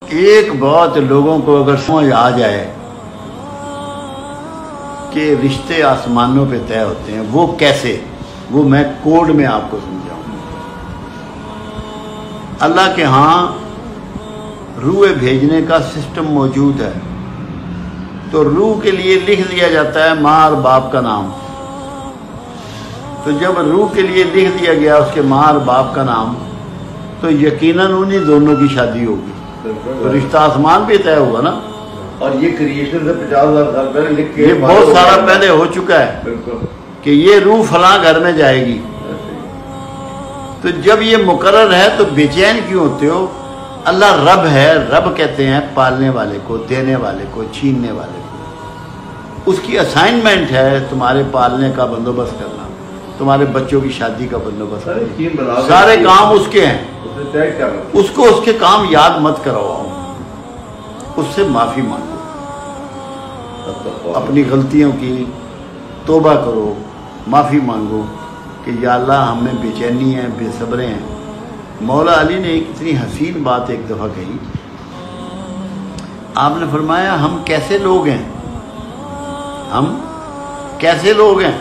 ایک بات لوگوں کو اگر سمجھ آ جائے کہ رشتے آسمانوں پہ طے ہوتے ہیں، وہ کیسے، وہ میں کوڈ میں آپ کو سمجھاؤں۔ اللہ کے ہاں روح بھیجنے کا سسٹم موجود ہے، تو روح کے لیے لکھ دیا جاتا ہے ماں اور باپ کا نام۔ تو جب روح کے لیے لکھ دیا گیا اس کے ماں اور باپ کا نام، تو یقیناً انہیں دونوں کی شادی ہوگی، تو رشتہ آسمان پہ طے ہوگا نا۔ اور یہ کریشن سے 50,000 سال پہلے لکھ کے یہ بہت سارا پہلے ہو چکا ہے کہ یہ روح فلاں گھر میں جائے گی۔ تو جب یہ مقرر ہے تو بے چین کیوں ہوتے ہو؟ اللہ رب ہے، رب کہتے ہیں پالنے والے کو، دینے والے کو، چھیننے والے کو۔ اس کی اسائنمنٹ ہے تمہارے پالنے کا بندوبست کرنا، تمہارے بچوں کی شادی کا بندوبست کرنا، سارے کام اس کے ہیں۔ اس کو اس کے کام یاد مت کرواؤ، اس سے معافی مانگو، اپنی غلطیوں کی توبہ کرو، معافی مانگو کہ یا اللہ ہمیں بے چینی ہے، بے صبرے ہیں۔ مولا علی نے ایک اتنی حسین بات ایک دفعہ کہی، آپ نے فرمایا ہم کیسے لوگ ہیں، ہم کیسے لوگ ہیں،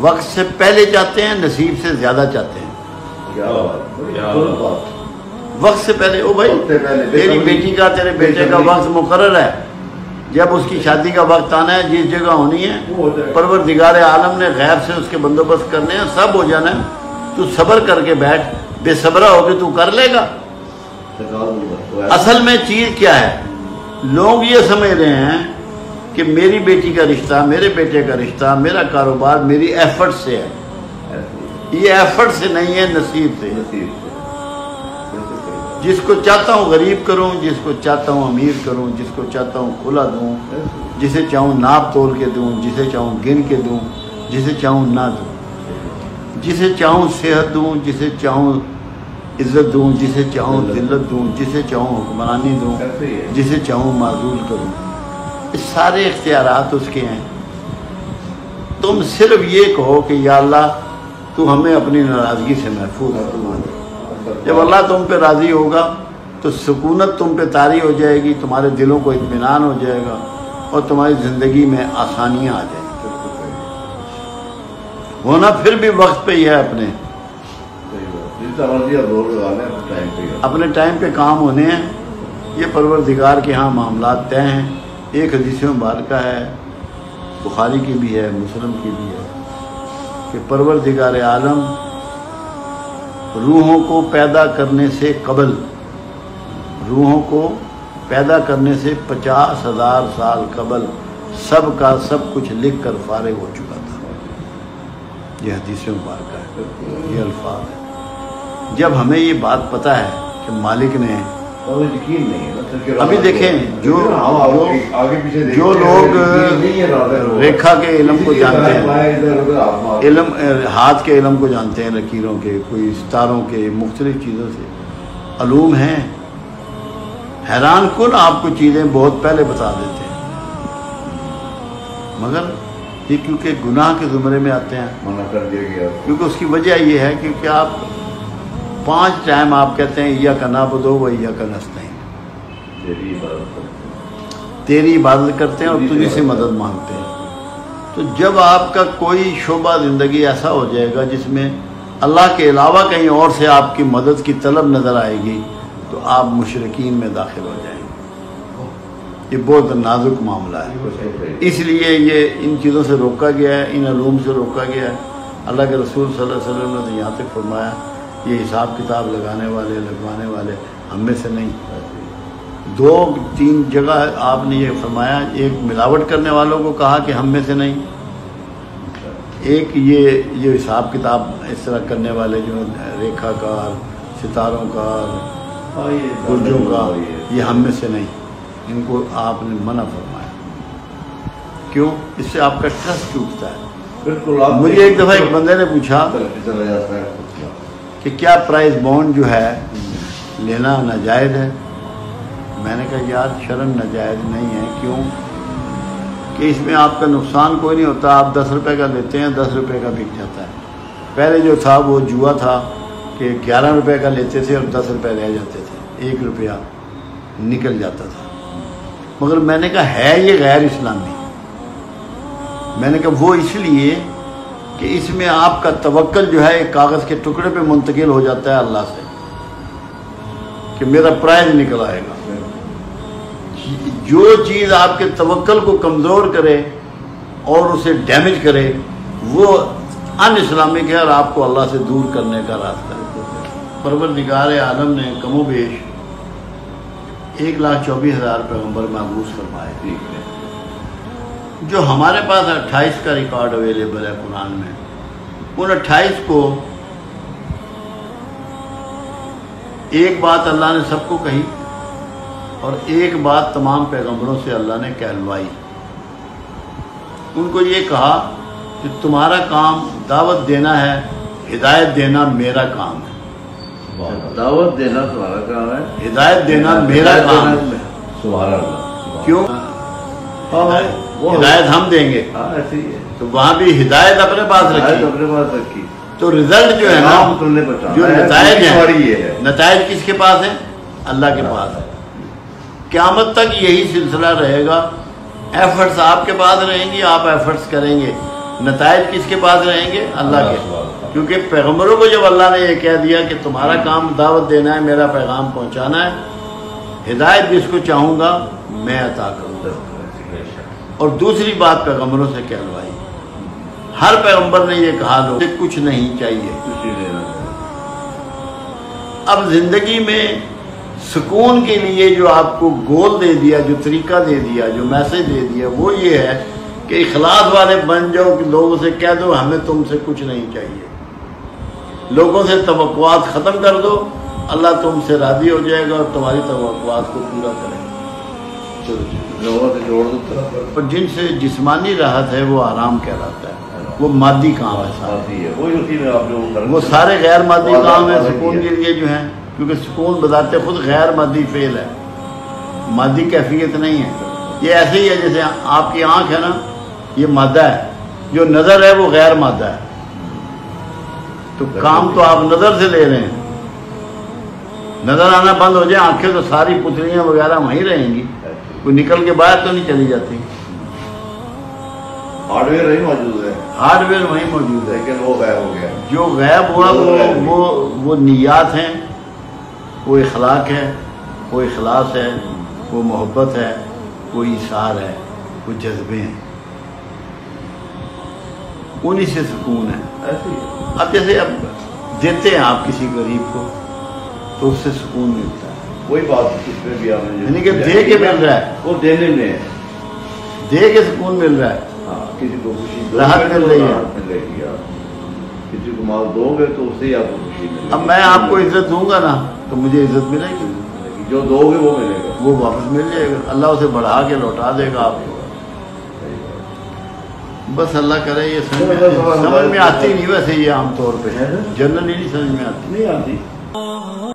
وقت سے پہلے چاہتے ہیں، نصیب سے زیادہ چاہتے ہیں۔ وقت سے پہلے، او بھائی تیری بیٹی کا، تیرے بیٹے کا وقت مقرر ہے، جب اس کی شادی کا وقت آنا ہے، جس جگہ ہونی ہے، پروردگار عالم نے غیب سے اس کے بندوبست کرنے ہیں، سب ہو جانا ہے۔ تو صبر کر کے بیٹھ، بے صبرہ ہو کے تو کر لے گا۔ اصل میں چیز کیا ہے؟ لوگ یہ سمجھ رہے ہیں کہ میری بیٹی کا رشتہ، میرے بیٹے کا رشتہ، میرا کاروبار میری ایفرٹ سے ہے۔ یہ ایفرٹ سے نہیں ہے، نصیب سے۔ جس کو چاہتا ہوں غریب کروں، جس کو چاہتا ہوں امیر کروں، جس کو چاہتا ہوں کھلا دوں، جسے چاہوں ناپ تول کے دوں، جسے چاہوں گن کے دوں، جسے چاہوں نہ دوں، جسے چاہوں صحت دوں، جسے چاہوں عزت دوں، جسے چاہوں ذلت دوں، جسے چاہوں حکمرانی دوں، جسے چاہوں معزول کروں۔ یہ سارے اختیارات اس کے ہیں۔ تم صرف یہ کہو کہ یا اللہ تو ہمیں اپنی ناراضگی سے محفوظ فرما دے۔ جب اللہ تم پہ راضی ہوگا تو سکونت تم پہ طاری ہو جائے گی، تمہارے دلوں کو اطمینان ہو جائے گا، اور تمہاری زندگی میں آسانیاں آ جائیں گی۔ ہونا پھر بھی وقت پہ ہی ہے، اپنے ٹائم پہ کام ہونے ہیں۔ یہ پروردگار کے ہاں معاملات طے ہیں۔ ایک حدیث مبارکہ ہے، بخاری کی بھی ہے، مسلم کی بھی ہے، کہ پروردگار عالم روحوں کو پیدا کرنے سے قبل، روحوں کو پیدا کرنے سے 50,000 سال قبل سب کا سب کچھ لکھ کر فارغ ہو چکا تھا۔ یہ حدیث مبارکہ ہے، یہ الفاظ ہے۔ جب ہمیں یہ بات پتہ ہے کہ مالک نے، یقین نہیں ہے، ابھی دیکھیں جو لوگ ریکھا کے علم کو جانتے ہیں، علم ہاتھ کے علم کو جانتے ہیں، لکیروں کے، کوئی ستاروں کے، مختلف چیزوں سے علوم ہیں، حیران کن آپ کو چیزیں بہت پہلے بتا دیتے ہیں، مگر یہ کیونکہ گناہ کے زمرے میں آتے ہیں، منع کر دیا گیا۔ کیونکہ اس کی وجہ یہ ہے کیونکہ آپ 5 ٹائم آپ کہتے ہیں یا کا نعبد و یا کا نستعین، تیری عبادت کرتے ہیں اور تجھ سے مدد مانگتے ہیں۔ تو جب آپ کا کوئی شعبہ زندگی ایسا ہو جائے گا جس میں اللہ کے علاوہ کہیں اور سے آپ کی مدد کی طلب نظر آئے گی، تو آپ مشرکین میں داخل ہو جائیں گے۔ یہ بہت نازک معاملہ ہے، اس لیے یہ ان چیزوں سے روکا گیا ہے، ان علوم سے روکا گیا ہے۔ اللہ کے رسول صلی اللہ علیہ وسلم نے یہاں تک فرمایا یہ حساب کتاب لگانے والے، لگوانے والے ہم میں سے نہیں۔ 2-3 جگہ آپ نے یہ فرمایا، ایک ملاوٹ کرنے والوں کو کہا کہ ہم میں سے نہیں، ایک یہ حساب کتاب اس طرح کرنے والے جو ریکھا کار، ستاروں کا، برجوں کا، یہ ہم میں سے نہیں، ان کو آپ نے منع فرمایا۔ کیوں؟ اس سے آپ کا ٹرسٹ ٹوٹتا ہے۔ مجھے ایک دفعہ ایک بندے نے پوچھا کہ کیا پرائز بانڈ جو ہے لینا ناجائز ہے؟ میں نے کہا یار شرعاً ناجائز نہیں ہے۔ کیوں؟ کہ اس میں آپ کا نقصان کوئی نہیں ہوتا، آپ 10 روپے کا لیتے ہیں، 10 روپے کا بک جاتا ہے۔ پہلے جو تھا وہ جوا تھا کہ 11 روپے کا لیتے تھے اور 10 روپے رہ جاتے تھے، 1 روپیہ نکل جاتا تھا. مگر میں نے کہا ہے یہ غیر اسلامی. میں نے کہا وہ اس لیے کہ اس میں آپ کا توکل جو ہے ایک کاغذ کے ٹکڑے پہ منتقل ہو جاتا ہے اللہ سے کہ میرا پرائز نکل آئے گا. جو چیز آپ کے توکل کو کمزور کرے اور اسے ڈیمیج کرے وہ ان اسلامک ہے اور آپ کو اللہ سے دور کرنے کا راستہ ہے. پروردگار عالم نے کم و بیش 1,24,000 پیغمبر محبوس فرمائے. جو ہمارے پاس 28 کا ریکارڈ اویلیبل ہے قرآن میں، ان 28 کو ایک بات اللہ نے سب کو کہی اور ایک بات تمام پیغمبروں سے اللہ نے کہلوائی. ان کو یہ کہا کہ تمہارا کام دعوت دینا ہے، ہدایت دینا میرا کام ہے. دعوت دینا تمہارا کام ہے، ہدایت دینا میرا کام ہے. سبحان اللہ. کیوں؟ ہدایت ہم دیں گے. ہاں ایسے ہی ہے. تو وہاں بھی ہدایت اپنے پاس رکھی، اپنے پاس رکھی. تو رزلٹ جو ہے نا، جو نتائج ہیں، نتائج کس کے پاس ہیں؟ اللہ کے پاس ہے. قیامت تک یہی سلسلہ رہے گا. ایفرٹس آپ کے پاس رہیں گی، آپ ایفرٹس کریں گے. نتائج کس کے پاس رہیں گے؟ اللہ کے. کیونکہ پیغمبروں کو جب اللہ نے یہ کہہ دیا کہ تمہارا کام دعوت دینا ہے، میرا پیغام پہنچانا ہے، ہدایت جس کو چاہوں گا میں عطا کروں گا. اور دوسری بات پیغمبروں سے کہلوائی. ہر پیغمبر نے یہ کہا لو کہ کچھ نہیں چاہیے. اب زندگی میں سکون کے لیے جو آپ کو گول دے دیا، جو طریقہ دے دیا، جو میسج دے دیا، وہ یہ ہے کہ اخلاص والے بن جاؤ کہ لوگوں سے کہہ دو ہمیں تم سے کچھ نہیں چاہیے. لوگوں سے توقعات ختم کر دو، اللہ تم سے راضی ہو جائے گا اور تمہاری توقعات کو پورا کرے گا. لوگوں سے جوڑ دو. اور جن سے جسمانی راحت ہے وہ آرام کہلاتا ہے، وہ مادی کام ہے سارے. وہ سارے غیر مادی کام ہیں سکون کے لیے جو ہیں، کیونکہ سکون بذات خود غیر مادی فعل ہے، مادی کیفیت نہیں ہے. یہ ایسے ہی ہے جیسے آپ کی آنکھ ہے نا، یہ مادہ ہے، جو نظر ہے وہ غیر مادہ ہے. تو کام تو آپ نظر سے لے رہے ہیں، نظر آنا بند ہو جائے آنکھیں تو ساری پتلیاں وغیرہ وہیں رہیں گی، کوئی نکل کے باہر تو نہیں چلی جاتی. ہارڈ ویئر نہیں موجود ہے، ہارڈ ویئر وہیں موجود ہے، لیکن وہ غائب ہو گیا. جو غائب ہوا وہ نیات ہیں، وہ اخلاق ہے، وہ اخلاص ہے، وہ محبت ہے، وہ ایثار ہے، وہ جذبے ہیں. انہی سے سکون ہے. ایسے ہی ہے. اب جیسے اب دیتے ہیں آپ کسی غریب کو تو اس سے سکون ملتا ہے. وہی بات اس میں بھی آپ نے یعنی کہ دے کے مل رہا ہے، وہ دینے میں ہے. دے کے سکون مل رہا ہے، ہاں کسی کو خوشی راحت مل رہی ہے. مل رہی ہے. کسی کو مال دو گے تو اس سے ہی آپ کو خوشی ملے گی. اب میں آپ کو عزت دوں گا نا تو مجھے عزت ملے گی، جو دو گے وہ ملے گا، وہ واپس مل جائے گا. اللہ اسے بڑھا کے لوٹا دے گا آپ کو. بس اللہ کرے یہ سمجھ میں آتی نہیں ویسے یہ عام طور پہ جنرلی نہیں سمجھ میں آتی. نہیں آتی.